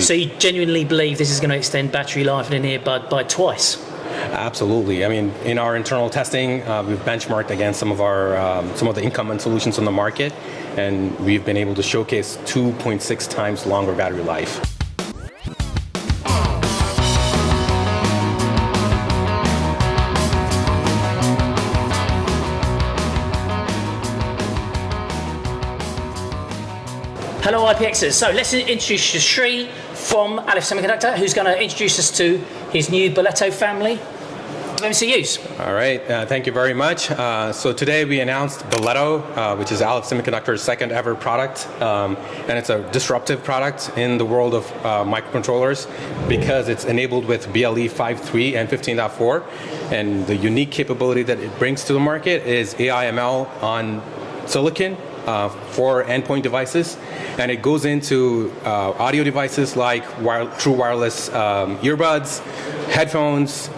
So you genuinely believe this is going to extend battery life in an earbud by twice? Absolutely. I mean, in our internal testing, we've benchmarked against some of the incumbent solutions on the market, and we've been able to showcase 2.6 times longer battery life. Hello IPXers, so let's introduce you to Sri from Alif Semiconductor, who's going to introduce us to his new Balletto family of MCUs. All right, thank you very much. So today we announced Balletto, which is Alif Semiconductor's second ever product, and it's a disruptive product in the world of microcontrollers because it's enabled with BLE 5.3 and 15.4, and the unique capability that it brings to the market is AI/ML on silicon for endpoint devices, and it goes into audio devices like true wireless earbuds, headphones,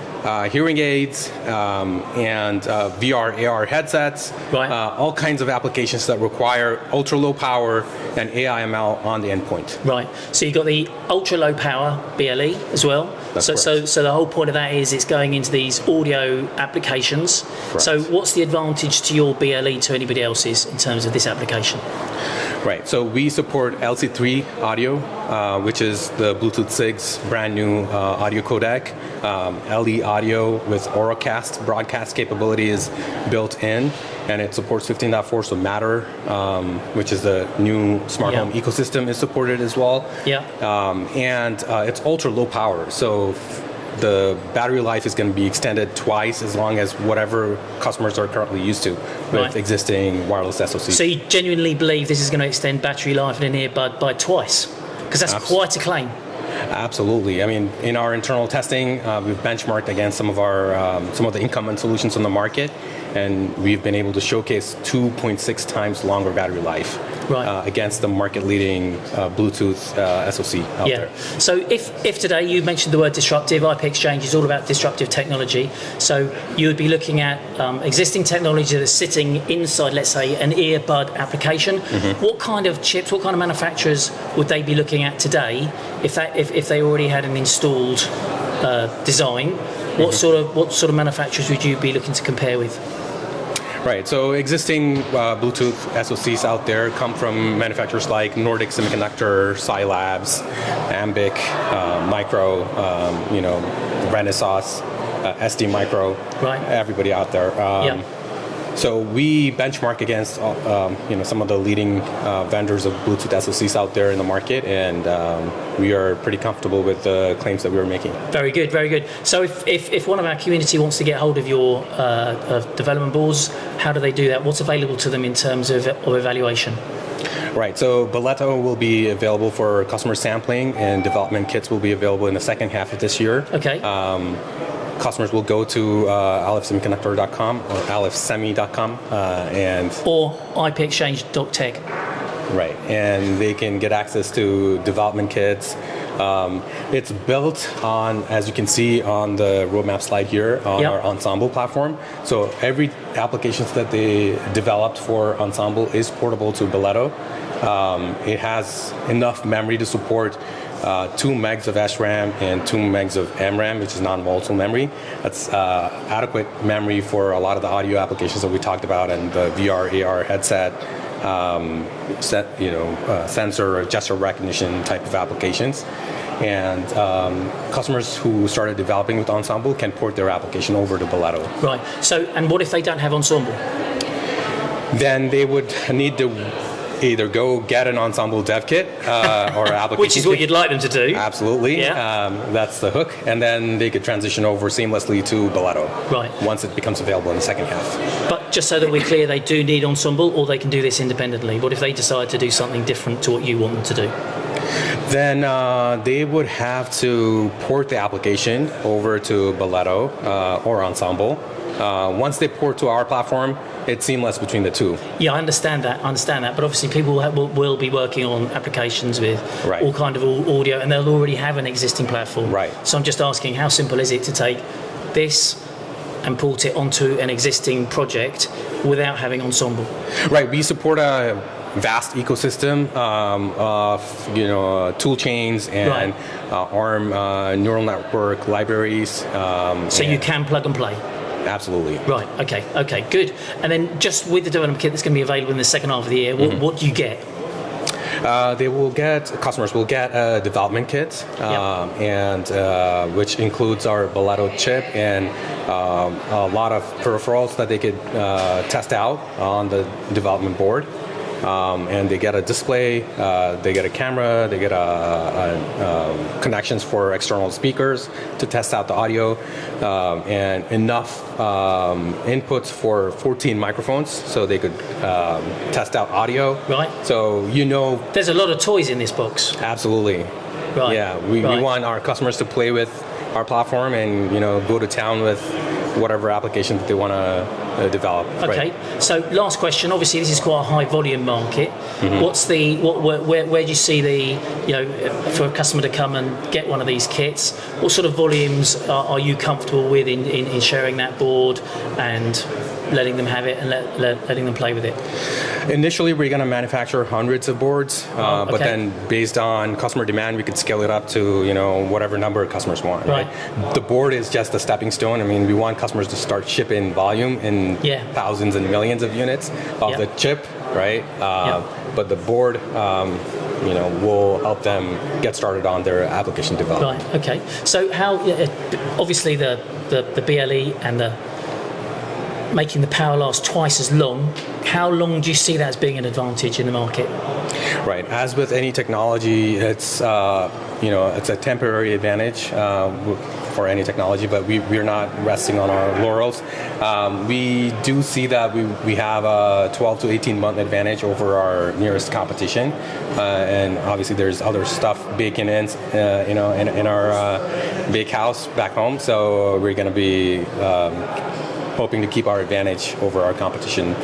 hearing aids, and VR, AR headsets, right. All kinds of applications that require ultra low power and AI/ML on the endpoint. Right, so you've got the ultra low power BLE as well. That's so the whole point of that is it's going into these audio applications. Correct. So what's the advantage to your BLE to anybody else's in terms of this application? Right, so we support LC3 audio, which is the Bluetooth 6 brand new audio codec. LE audio with Auracast broadcast capability is built in, and it supports 15.4, so Matter, which is the new smart home ecosystem, is supported as well. Yeah. And it's ultra low power, so the battery life is going to be extended twice as long as whatever customers are currently used to with existing wireless SoCs. So you genuinely believe this is going to extend battery life in an earbud by twice? Because that's quite a claim. Absolutely. I mean, in our internal testing, we've benchmarked against some of the incumbent solutions on the market, and we've been able to showcase 2.6 times longer battery life against the market-leading Bluetooth SoC out there. So if today you mentioned the word disruptive, IP Exchange is all about disruptive technology. So you would be looking at existing technology that's sitting inside, let's say, an earbud application. Mm-hmm. What kind of chips, what kind of manufacturers would they be looking at today if they already had an installed design? What sort of manufacturers would you be looking to compare with? Right, so existing Bluetooth SoCs out there come from manufacturers like Nordic Semiconductor, Scilabs, Ambic, Micro, Renesas, SD Micro, everybody out there. So we benchmark against some of the leading vendors of Bluetooth SoCs out there in the market, and we are pretty comfortable with the claims that we were making. Very good, very good. So if one of our community wants to get hold of your development boards, how do they do that? What's available to them in terms of evaluation? Right, so Balletto will be available for customer sampling, and development kits will be available in the second half of this year. Okay. Customers will go to alifsemiconductor.com or alifsemi.com or ipexchange.tech. Right, and they can get access to development kits. It's built on, as you can see on the roadmap slide here, on our Ensemble platform. So every application that they developed for Ensemble is portable to Balletto. It has enough memory to support 2 megs of SRAM and 2 megs of MRAM, which is non-volatile memory. That's adequate memory for a lot of the audio applications that we talked about, and the VR, AR headset, sensor or gesture recognition type of applications. And customers who started developing with Ensemble can port their application over to Balletto. Right. So, and what if they don't have Ensemble? Then they would need to either go get an Ensemble dev kit or application which is what you'd like them to do. Absolutely. Yeah. That's the hook. And then they could transition over seamlessly to Balletto once it becomes available in the second half. But just so that we're clear, they do need Ensemble, or they can do this independently. What if they decide to do something different to what you want them to do? Then they would have to port the application over to Balletto or Ensemble. Once they port to our platform, it's seamless between the two. Yeah, I understand that. But obviously people will be working on applications with all kind of audio, and they'll already have an existing platform. Right. So I'm just asking, how simple is it to take this and port it onto an existing project without having Ensemble? Right. We support vast ecosystem of tool chains and ARM neural network libraries. So you can plug and play. Absolutely. Right. Okay. Good. And then just with the development kit that's going to be available in the second half of the year, what do you get? Customers will get a development kit, and which includes our Balletto chip and a lot of peripherals that they could test out on the development board. And they get a display, they get a camera, they get connections for external speakers to test out the audio, and enough inputs for 14 microphones so they could test out audio. Right. So there's a lot of toys in this box. Absolutely. Right. Yeah, we want our customers to play with our platform and go to town with whatever application that they want to develop. Okay. Right. So last question. Obviously, this is quite a high volume market. What's where do you see for a customer to come and get one of these kits? What sort of volumes are you comfortable with in sharing that board and letting them have it and letting them play with it? Initially, we're going to manufacture hundreds of boards, but then based on customer demand, we could scale it up to whatever number of customers want. Right. The board is just a stepping stone. I mean, we want customers to start shipping volume in thousands and millions of units of the chip, right? But the board, will help them get started on their application development. Right. Okay. So how? Obviously, the BLE and the making the power last twice as long. How long do you see that as being an advantage in the market? Right. As with any technology, it's it's a temporary advantage for any technology, but we're not resting on our laurels. We do see that we have a 12 to 18 month advantage over our nearest competition, and obviously there's other stuff baking in our bake house back home. So we're going to be hoping to keep our advantage over our competition.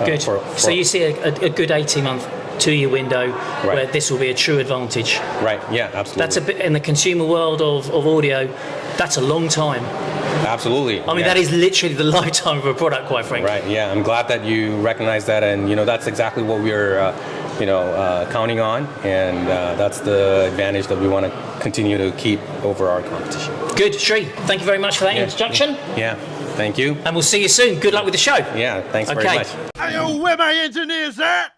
Good. So you see a good 18-month, 2-year window where this will be a true advantage. Right. Yeah. Absolutely. That's a bit in the consumer world of audio. That's a long time. Absolutely. I mean, that is literally the lifetime of a product, quite frankly. Right. Yeah. I'm glad that you recognize that, and that's exactly what we're counting on, and that's the advantage that we want to continue to keep over our competition. Good, Sri. Thank you very much for that introduction. Yeah. Thank you. And we'll see you soon. Good luck with the show. Yeah. Thanks very much. Hey, yo, where my engineers at?